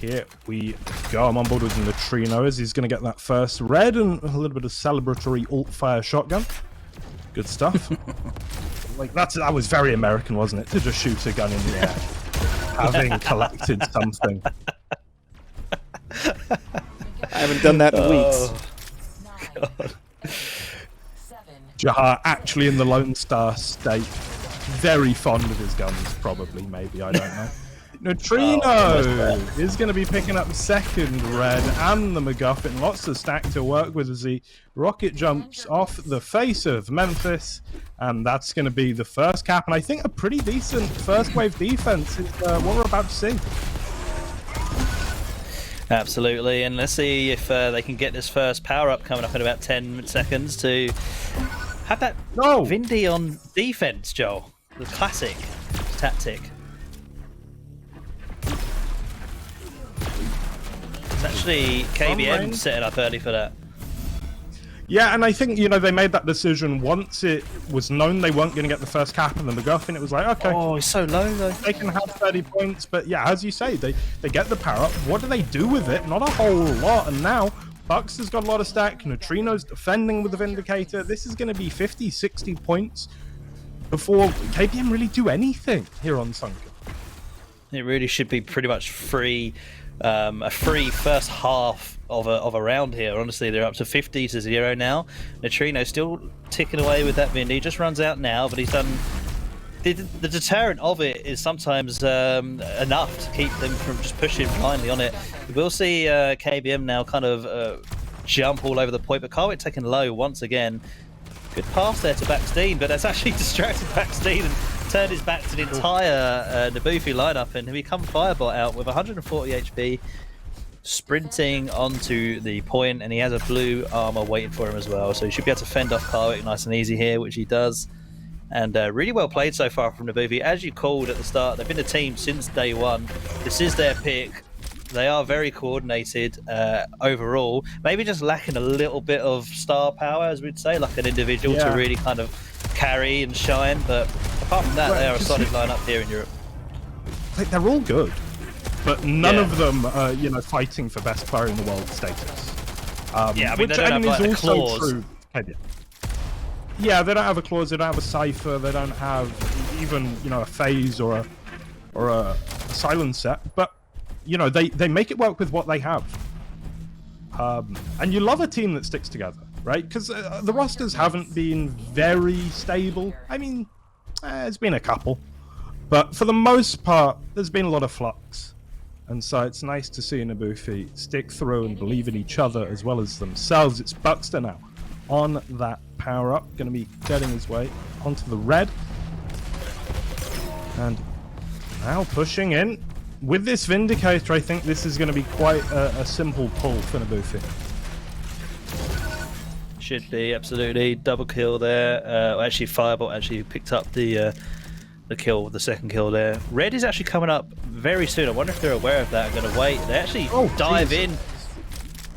here we go. I'm on board with the neutrino as he's going to get that first red and a little bit of celebratory alt-fire shotgun. Good stuff. Like that was very American, wasn't it? To just shoot a gun in the air, having collected something. I haven't done that in weeks. God. Jahar actually in the Lone Star state. Very fond of his guns, probably, maybe, I don't know. Neutrino is going to be picking up second red and the MacGuffin. Lots of stack to work with as he rocket jumps off the face of Memphis. And that's going to be the first cap. And I think a pretty decent first wave defense is what we're about to see. Absolutely. And let's see if they can get this first power up coming up in about 10 seconds to have that Vindy on defense, Joel. The classic tactic. It's actually KBM setting up early for that. Yeah, and I think, you know, they made that decision once it was known they weren't going to get the first cap and the MacGuffin. It was like, okay. Oh, he's so low, though. They can have 30 points, but yeah, as you say, they get the power up. What do they do with it? Not a whole lot. And now, Bucks has got a lot of stack. Neutrino's defending with the Vindicator. This is going to be 50, 60 points before KBM really do anything here on Sunken. It really should be pretty much free. A free first half of a round here. Honestly, they're up to 50 to 0 now. Neutrino still ticking away with that Vindy. Just runs out now, but he's done. The deterrent of it is sometimes enough to keep them from just pushing blindly on it. We'll see KBM now kind of jump all over the point, but Carwick taken low once again. Good pass there to Backstein, but that's actually distracted Backstein and turned his back to the entire nibufi lineup, and he come Firebot out with 140 HP, sprinting onto the point, and he has a blue armor waiting for him as well, so he should be able to fend off Carwick nice and easy here, which he does. And really well played so far from nibufi. As you called at the start, they've been a team since day one. This is their pick. They are very coordinated overall. Maybe just lacking a little bit of star power, as we'd say, like an individual to really kind of carry and shine. But apart from that, they are a solid lineup here in Europe. Like, they're all good, but none of them are, you know, fighting for best player in the world status. Yeah, I mean, they don't have like a clause. Yeah, they don't have a clause. They don't have a cipher. They don't have even, you know, a phase or a silence set. But you know, they make it work with what they have. And you love a team that sticks together, right? Because the rosters haven't been very stable. I mean, it's been a couple. But for the most part, there's been a lot of flux. And so it's nice to see nibufi stick through and believe in each other as well as themselves. It's Buxter now on that power-up. Going to be getting his way onto the red. And now pushing in. With this Vindicator, I think this is going to be quite a simple pull for nibufi. Should be, absolutely. Double kill there. Actually, Firebot actually picked up the kill, the second kill there. Red is actually coming up very soon. I wonder if they're aware of that. I'm going to wait. They actually dive in.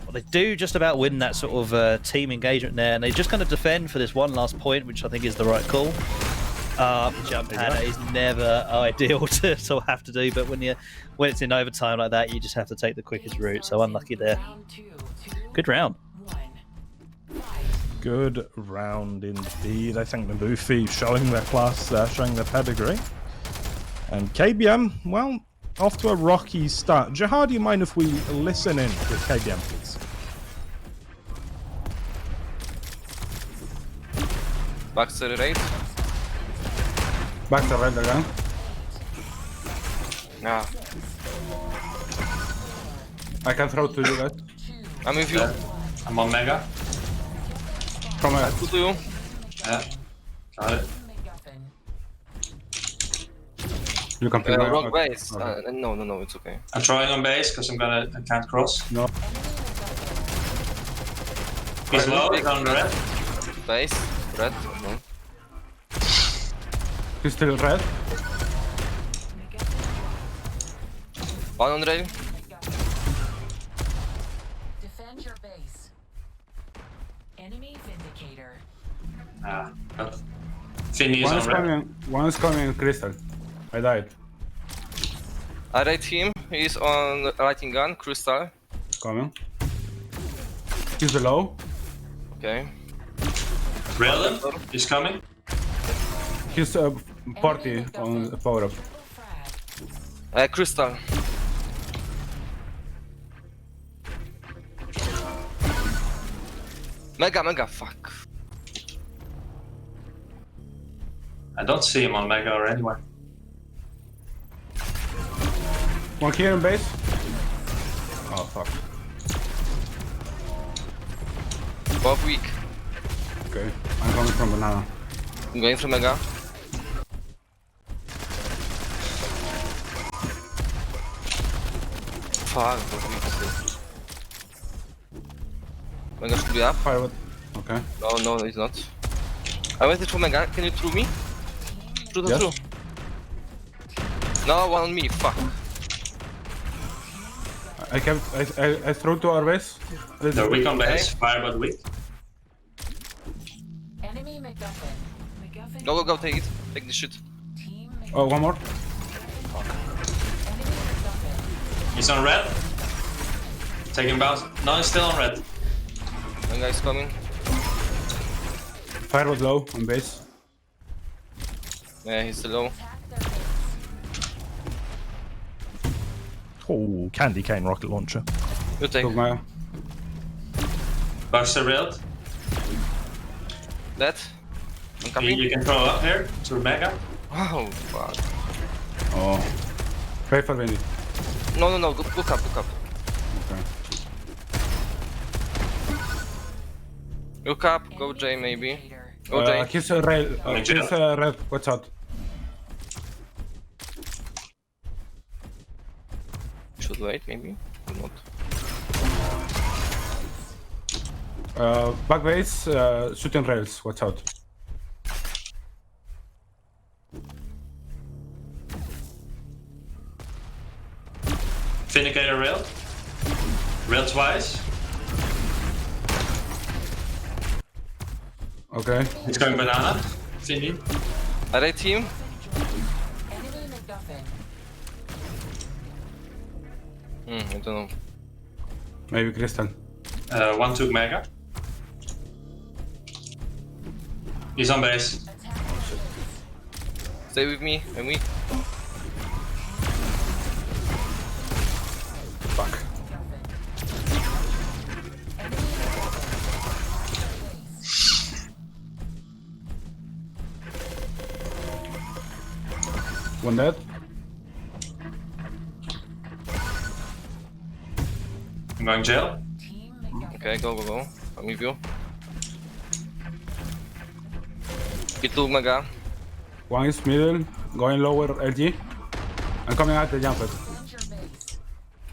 Well, they do just about win that sort of team engagement there, and they're just going to defend for this one last point, which I think is the right call. Jump pad is never ideal to sort of have to do, but when it's in overtime like that, you just have to take the quickest route. So unlucky there. Good round. Good round indeed. I think nibufi showing their class there, showing their pedigree. And KBM, well, off to a rocky start. Jahar, do you mind if we listen in with KBM, please? Back to the right. Back to red again. Nah. I can throw to you guys. I'm with you. I'm on Mega. From a Two to you. Yeah. Got it. you can pick Wrong okay. base. Okay. No, it's okay. I'm throwing on base because I can't cross. No. He's low, he's on the red. Base. Red. No. He's still red. One on rail. Defend your base. Enemy Vindicator. Ah, got Finny is on red. One is coming in crystal. I died. I rate him. He's on lighting gun, crystal. Coming. He's below. Okay. Rail them. He's coming. He's 40 on power up. Frag. Crystal. Mega, fuck. I don't see him on Mega or anywhere. One here in base. Oh fuck. Both weak. Okay, I'm coming from banana. I'm going for Mega. Fuck, both weak still. Mega should be up. Firewood. Okay. No, he's not. I waited for Mega. Can you through me? Through. Yes. No, one on me. Fuck. I threw to our base. They're weak on base. Firebot weak. Enemy MacGuffin. MacGuffin. Go, take it. Take the shit. Team Oh, one more. Enemy MacGuffin. He's on red. Taking bounce. No, he's still on red. Mega is coming. Firewood low on base. Yeah, he's still low. Attack their base. Oh, candy cane rocket launcher. You take. Took my. Buster railed. That. I'm coming. You can throw up here to Mega. Oh, fuck. Oh. Pray for Wendy. No. Go up. Okay. Look up. Go J maybe. Indicator. Go J. He's rail. He's red. Watch out. Should wait maybe. Or not. Back base. Shooting rails. Watch out. Vindicator rail. Rail twice. Okay. He's going banana. Vindy. Are they team? Enemy MacGuffin. I don't know. Maybe Crystal. One took Mega. He's on base. Attack their base. Stay with me. I'm weak. Fuck. MacGuffin. Enemy MacGuffin. One dead. I'm going jail. Team MacGuffin. Okay, go. I'm with you. Get to Mega. One is middle. Going lower LG. I'm coming out the jumper. Defend your base.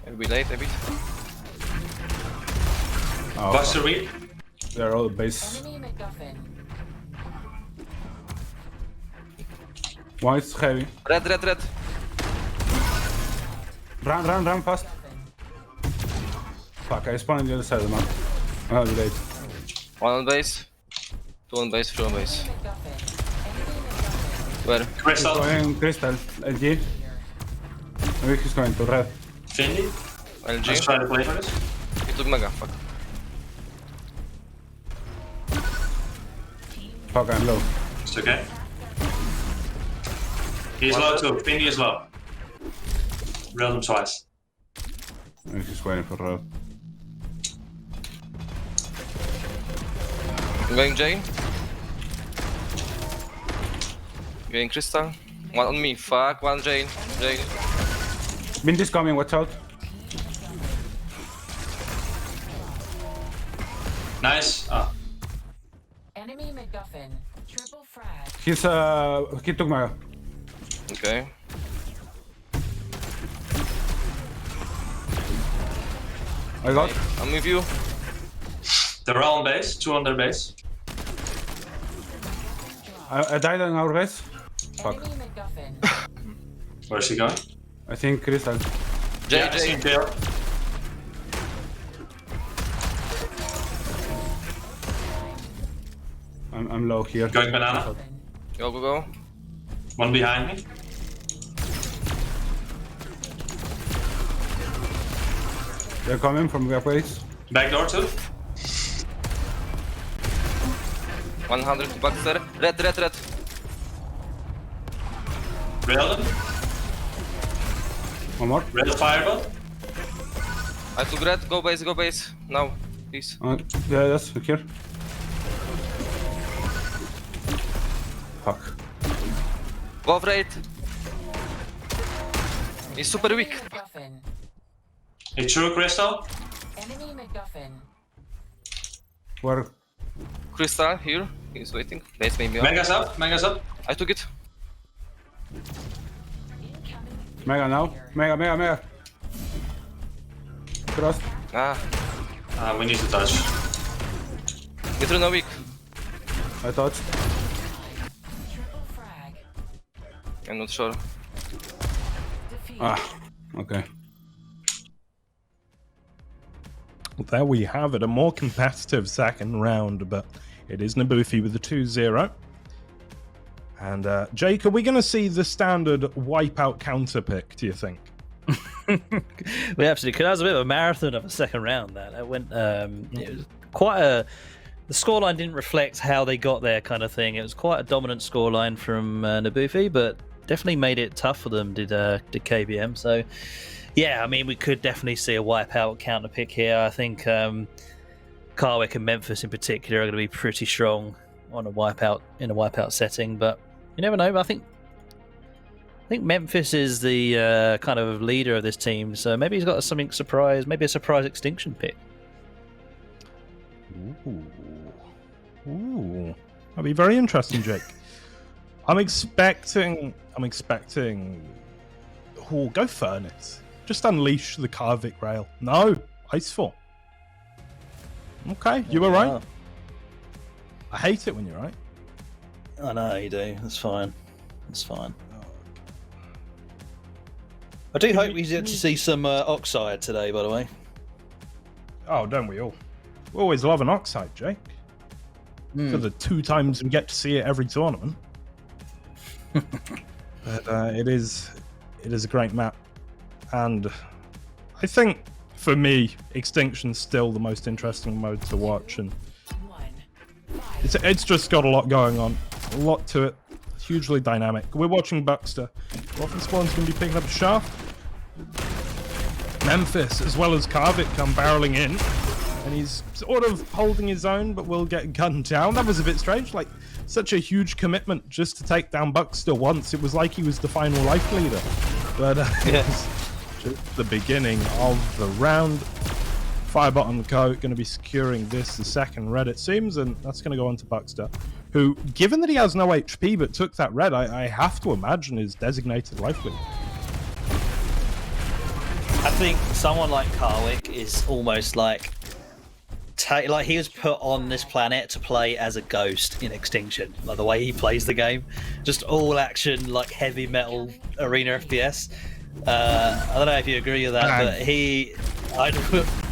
A bit late, a bit. Oh, Buster weak. they're all base. Enemy MacGuffin. One is heavy. Red. Run fast. Fuck, I spawned on the other side of the map. Oh, late. One on base. Two on base, three on base. MacGuffin. Enemy MacGuffin. Where? Crystal. Going Crystal. LG. Here. Maybe he's going to red. Vindy. Let's LG. try to play for this. He took Mega, fuck. Fuck, I'm low. It's okay. He's low too. Vindy is low. Railed him twice. Maybe he's waiting for red. I'm going J. Going Crystal. One on me, fuck. One J. Bindy's coming, watch out. Nice. Ah, Enemy MacGuffin. Triple frag. He took my. Okay. I got. I'm with you. they're all on base. Two on their base. I died on our base. Fuck. Enemy MacGuffin. Where's he going? I think Crystal. Yeah, I see him jail. I'm low here. Going banana. Go. One behind me. They're coming from their place. Back door too. 100 to Baxter. Red. Rail them. One more. Rail fireball. I took red. Go base. Now, please. Yeah, yes, here. Fuck. Go off right. He's super weak. MacGuffin. He threw a crystal. Enemy MacGuffin. Where? Crystal here. He's waiting. Let's maybe. Mega's up. I took it. Incoming. Mega now. Mega. Cross. We need to touch. Get through no weak. I touched. Triple frag. I'm not sure. Defeat. Okay. Well, there we have it. A more competitive second round, but it is nibufi with the 2-0. And Jake, are we going to see the standard wipeout counter pick, do you think? We absolutely could. That was a bit of a marathon of a second round. That went. It was quite a. The scoreline didn't reflect how they got there, kind of thing. It was quite a dominant scoreline from nibufi, but definitely made it tough for them. Did KBM? So, yeah, I mean, we could definitely see a wipeout counter pick here. I think Karwick and Memphis in particular are going to be pretty strong on a wipeout setting, but you never know. But I think Memphis is the kind of leader of this team, so maybe he's got something surprise, maybe a surprise extinction pick. Ooh, that'd be very interesting, Jake. I'm expecting. Oh, go Furnace. Just unleash the Karvik rail. No, Icefall. Okay, you were right. I hate it when you're right. I know you do. That's fine. That's fine. I do hope we get to see some Oxide today, by the way. Oh, don't we all? We always love an Oxide, Jake. For the 2 times we get to see it every tournament. But it is a great map. And I think, for me, Extinction's still the most interesting mode to watch. And it's just got a lot going on. A lot to it. Hugely dynamic. We're watching Buckster. Often Spawn's going to be picking up a shaft. Memphis, as well as Karvik, come barreling in. And he's sort of holding his own, but will get gunned down. That was a bit strange. Like, such a huge commitment just to take down Buckster once. It was like he was the final life leader. But it was just the beginning of the round. Firebot on the coat, going to be securing this, the second red, it seems. And that's going to go on to Buckster, who, given that he has no HP but took that red, I have to imagine is designated life leader. I think someone like Karwick is almost like he was put on this planet to play as a ghost in Extinction. Like the way he plays the game, just all action, like heavy metal arena FPS. I don't know if you agree with that, but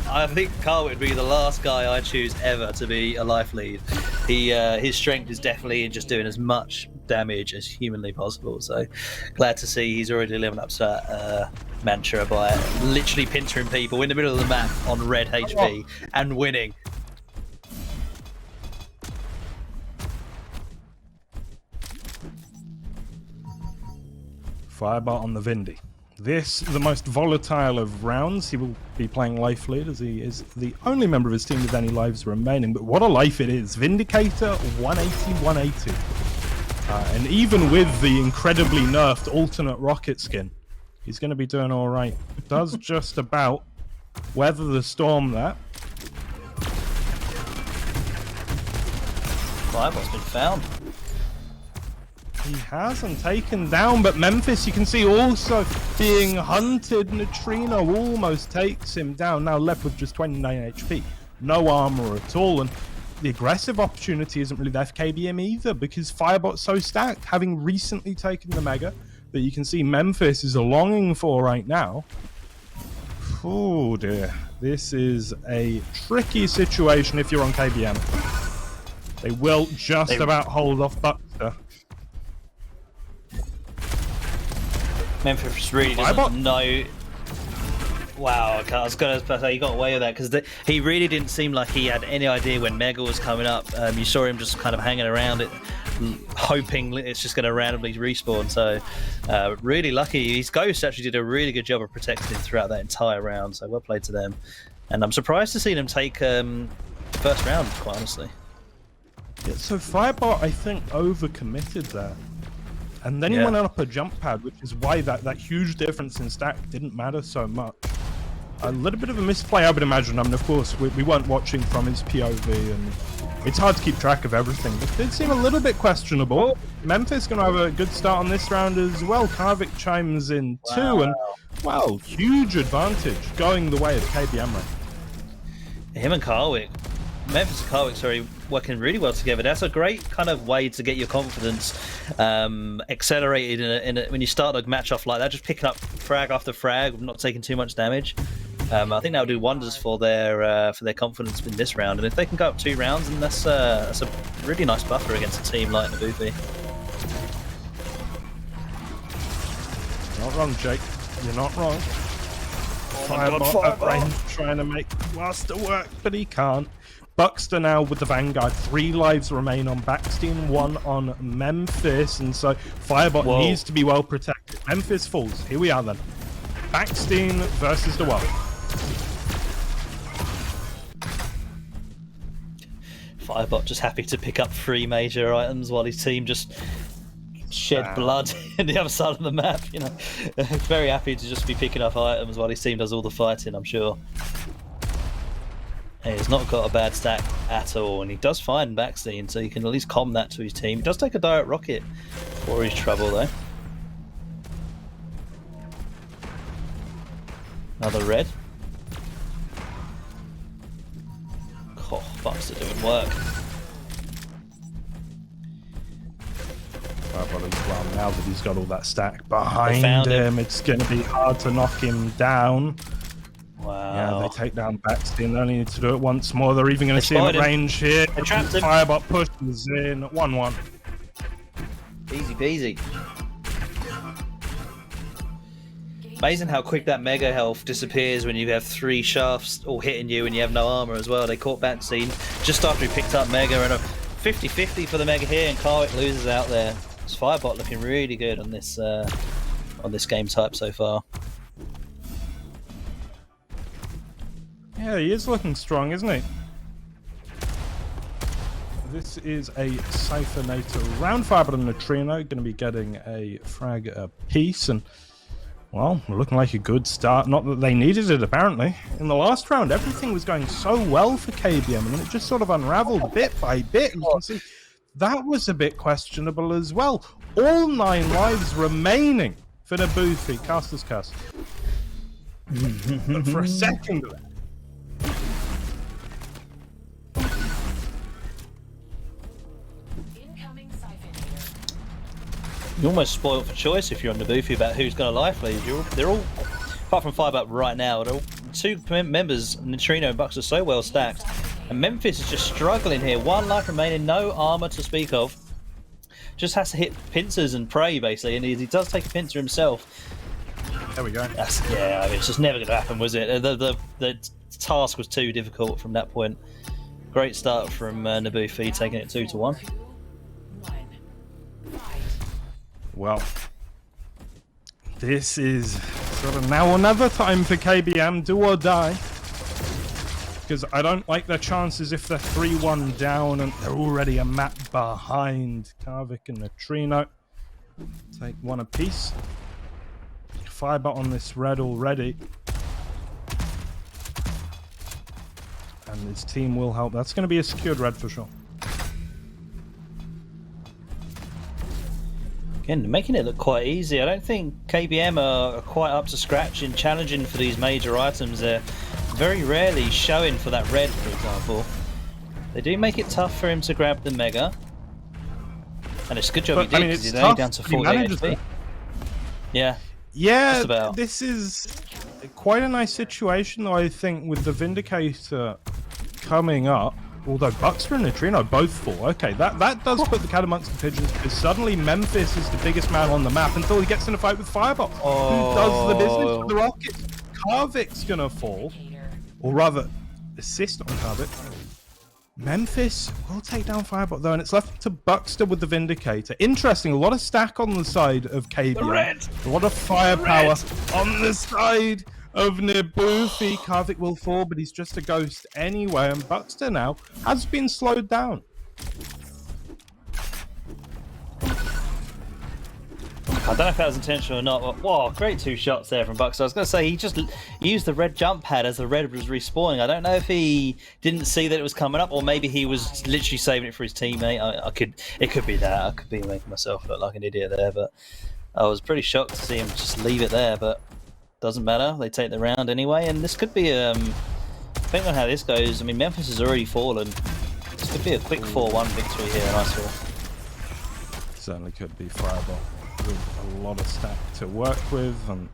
I think Karwick would be the last guy I'd choose ever to be a life lead. His strength is definitely in just doing as much damage as humanly possible. So glad to see he's already living up to that mantra by literally pintering people in the middle of the map on red HP and winning. Firebot on the Vindy. This, the most volatile of rounds. He will be playing life lead as he is the only member of his team with any lives remaining. But what a life it is. Vindicator, 180. And even with the incredibly nerfed alternate rocket skin, he's going to be doing all right. Does just about weather the storm there. Firebot's been found. He hasn't taken down, but Memphis, you can see, also being hunted. Neutrino almost takes him down. Now left with just 29 HP. No armor at all. And the aggressive opportunity isn't really there for KBM either, because Firebot's so stacked, having recently taken the Mega, that you can see Memphis is longing for right now. Oh dear. This is a tricky situation if you're on KBM. They will just about hold off Buckster. Memphis really doesn't know. Wow, I was going to say he got away with that because he really didn't seem like he had any idea when Mega was coming up. You saw him just kind of hanging around it, hoping it's just going to randomly respawn. So really lucky. His Ghost actually did a really good job of protecting him throughout that entire round. So well played to them. And I'm surprised to see them take first round, quite honestly. Yeah, so Firebot, I think, overcommitted there. And then he went up a jump pad, which is why that huge difference in stack didn't matter so much. A little bit of a misplay, I would imagine. I mean, of course, we weren't watching from his POV, and it's hard to keep track of everything. But it did seem a little bit questionable. Memphis going to have a good start on this round as well. Karvik chimes in too, and, wow, huge advantage going the way of KBM right. Him and Karvik. Memphis and Karvik, sorry, working really well together. That's a great kind of way to get your confidence accelerated when you start a match off like that. Just picking up frag after frag, not taking too much damage. I think that'll do wonders for their confidence in this round. And if they can go up 2 rounds, then that's a really nice buffer against a team like nibufi. Not wrong, Jake. You're not wrong. Firebot at range trying to make Blaster work, but he can't. Buxter now with the Vanguard. 3 lives remain on Backstein, 1 on Memphis, and so Firebot needs to be well protected. Memphis falls. Here we are then. Backstein versus the Wolf. Firebot just happy to pick up 3 major items while his team just shed blood in the other side of the map, you know. Very happy to just be picking up items while his team does all the fighting, I'm sure. He's not got a bad stack at all, and he does find Backstein, so he can at least calm that to his team. He does take a direct rocket for his trouble, though. Another red. Oh, Bucks are doing work. Firebot as well, now that he's got all that stack behind him, it's going to be hard to knock him down. Wow. Yeah, they take down Backstein. They only need to do it once more. They're even going to see him at range here. They trapped him. Firebot pushes in. 1-1. Easy peasy. Amazing how quick that mega health disappears when you have 3 shafts all hitting you and you have no armor as well. They caught Backstein just after he picked up mega, and a 50-50 for the mega here, and Karvik loses out there. It's Firebot looking really good on this game type so far. Yeah, he is looking strong, isn't he? This is a Cyphernator round. Firebot and Neutrino going to be getting a frag apiece, and well, looking like a good start. Not that they needed it, apparently. In the last round, everything was going so well for KBM, and then it just sort of unraveled bit by bit. You can see that was a bit questionable as well. All 9 lives remaining for nibufi. Caster's Curse. But for a second there, You're almost spoiled for choice if you're on nibufi about who's going to life lead. They're all, apart from Firebot right now, they're all 2 members, Neutrino and Bucks, are so well stacked. And Memphis is just struggling here. 1 life remaining, no armor to speak of. Just has to hit pincers and pray, basically, and he does take a pincer himself. there we go. Yeah, I mean, it's just never going to happen, was it? The task was too difficult from that point. Great start from nibufi, taking it 2-1. Well, this is sort of now another time for KBM, do or die. Because I don't like their chances if they're 3-1 down and they're already a map behind. Karvik and Neutrino take 1 apiece. Firebot on this red already. And his team will help. That's going to be a secured red for sure. Again, making it look quite easy. I don't think KBM are quite up to scratch in challenging for these major items. They're very rarely showing for that red, for example. They do make it tough for him to grab the mega. And it's a good job he did, because he's only down to 48 HP. Yeah. Yeah, this is quite a nice situation, though, I think, with the Vindicator coming up. Although Buxter and Neutrino both fall. Okay, that does put the cat amongst the pigeons, because suddenly Memphis is the biggest man on the map until he gets in a fight with Firebot, who does the business with the rockets. Karvik's gonna fall, or rather, assist on Karvik. Memphis will take down Firebot though, and it's left to Buckster with the Vindicator. Interesting, a lot of stack on the side of KBM. A lot of firepower on the side of nibufi. Karvik will fall, but he's just a ghost anyway, and Buckster now has been slowed down. I don't know if that was intentional or not, but whoa, great 2 shots there from Buckster. I was going to say, he just used the red jump pad as the red was respawning. I don't know if he didn't see that it was coming up, or maybe he was literally saving it for his teammate. It could be that. I could be making myself look like an idiot there, but I was pretty shocked to see him just leave it there, but doesn't matter. They take the round anyway, and this could be, depending on how this goes, I mean, Memphis has already fallen. This could be a quick 4-1 victory here in Iceville. Certainly could be Fireball with a lot of stack to work with, and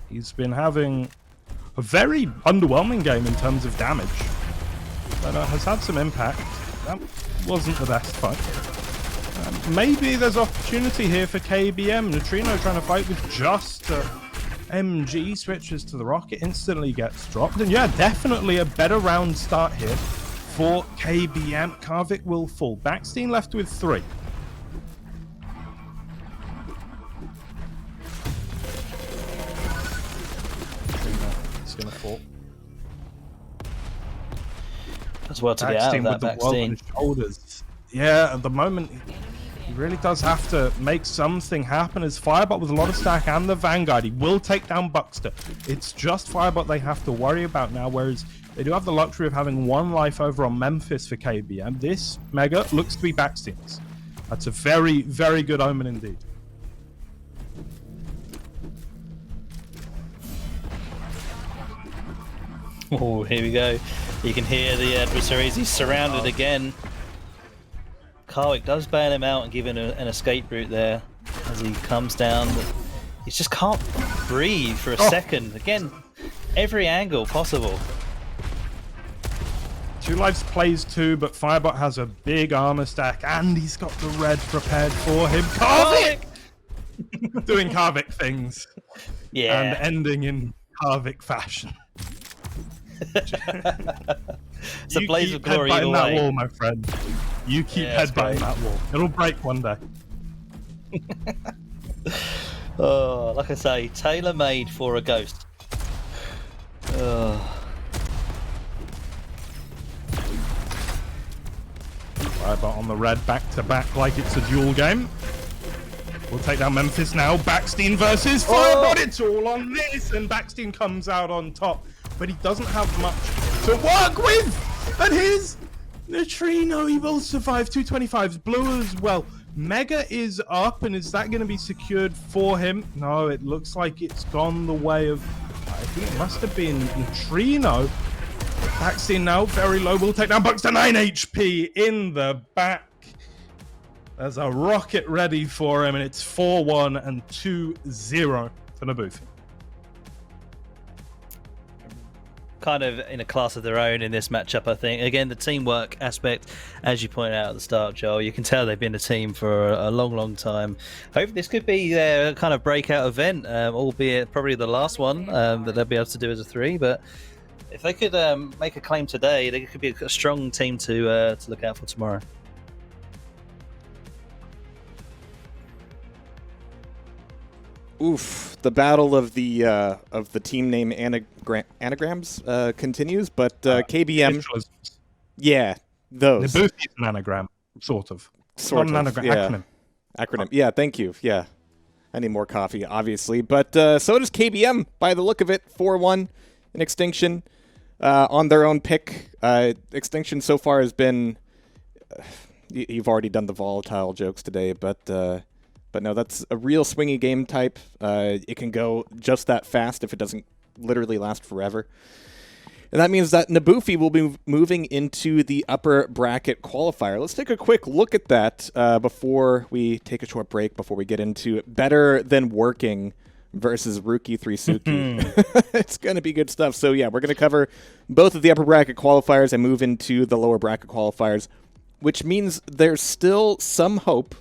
he's been having a very underwhelming game in terms of damage, but has had some impact. That wasn't the best fight. Maybe there's opportunity here for KBM. Neutrino trying to fight with just MG, switches to the rocket, instantly gets dropped, and yeah, definitely a better round start here for KBM. Karvik will fall. Backstein left with 3. Gonna fall. As well to get out of that Backstein. Shoulders. Yeah, at the moment he really does have to make something happen as Firebot with a lot of stack and the Vanguard. He will take down Buckster. It's just Firebot they have to worry about now, whereas they do have the luxury of having 1 life over on Memphis for KBM. This Mega looks to be Backstein's. That's a very, very good omen indeed. Oh, here we go. You can hear the adversaries. He's surrounded again. Karvik does bail him out and give him an escape route there as he comes down. He just can't breathe for a second. Again, every angle possible. 2 lives plays 2, but Firebot has a big armor stack, and he's got the red prepared for him. Karvik! Doing Karvik things. Yeah. And ending in Karvik fashion. It's a blaze of glory headbutting either that way. wall, my friend. You keep headbutting that wall. It'll break one day. Oh, like I say, tailor-made for a ghost. Firebot on the red, back to back like it's a duel game. We'll take down Memphis now. Backstein versus Firebot. It's all on this, and Backstein comes out on top. But he doesn't have much to work with. And here's Neutrino. He will survive. 225s blue as well. Mega is up, and is that going to be secured for him? No, it looks like it's gone the way of, I think it must have been Neutrino. Backstein now, very low. We'll take down Buckster. 9 HP in the back. There's a rocket ready for him, and it's 4-1 and 2-0 to nibufi. Kind of in a class of their own in this matchup, I think. Again, the teamwork aspect, as you pointed out at the start, Joel, you can tell they've been a team for a long, long time. Hopefully this could be their kind of breakout event, albeit probably the last one that they'll be able to do as a 3. But if they could make a claim today, they could be a strong team to look out for tomorrow. Oof, the battle of the team name anagrams continues, but KBM, yeah, those. nibufi is an anagram, sort of. Sort Not an of, anagram, yeah. Acronym. Yeah, thank you. Yeah, I need more coffee, obviously, but so does KBM. By the look of it, 4-1 in Extinction on their own pick. Extinction so far has been. You've already done the volatile jokes today, but no, that's a real swingy game type. It can go just that fast if it doesn't literally last forever. And that means that nibufi will be moving into the upper bracket qualifier. Let's take a quick look at that before we take a short break, before we get into better than working versus Rookie 3Suki. It's going to be good stuff. So yeah, we're going to cover both of the upper bracket qualifiers and move into the lower bracket qualifiers, which means there's still some hope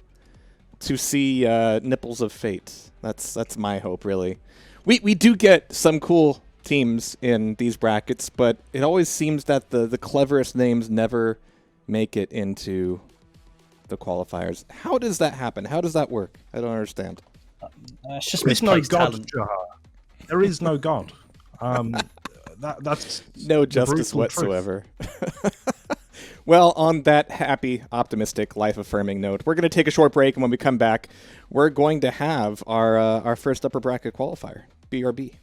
to see Nipples of Fate. That's my hope, really. We do get some cool teams in these brackets, but it always seems that the cleverest names never make it into the qualifiers. How does that happen? How does that work? I don't understand. It's just There's no misplaced god, talent. Jahar. There is no god. That's No the justice brutal truth. whatsoever. Well, on that happy, optimistic, life-affirming note, we're going to take a short break, and when we come back, we're going to have our first upper bracket qualifier, BRB.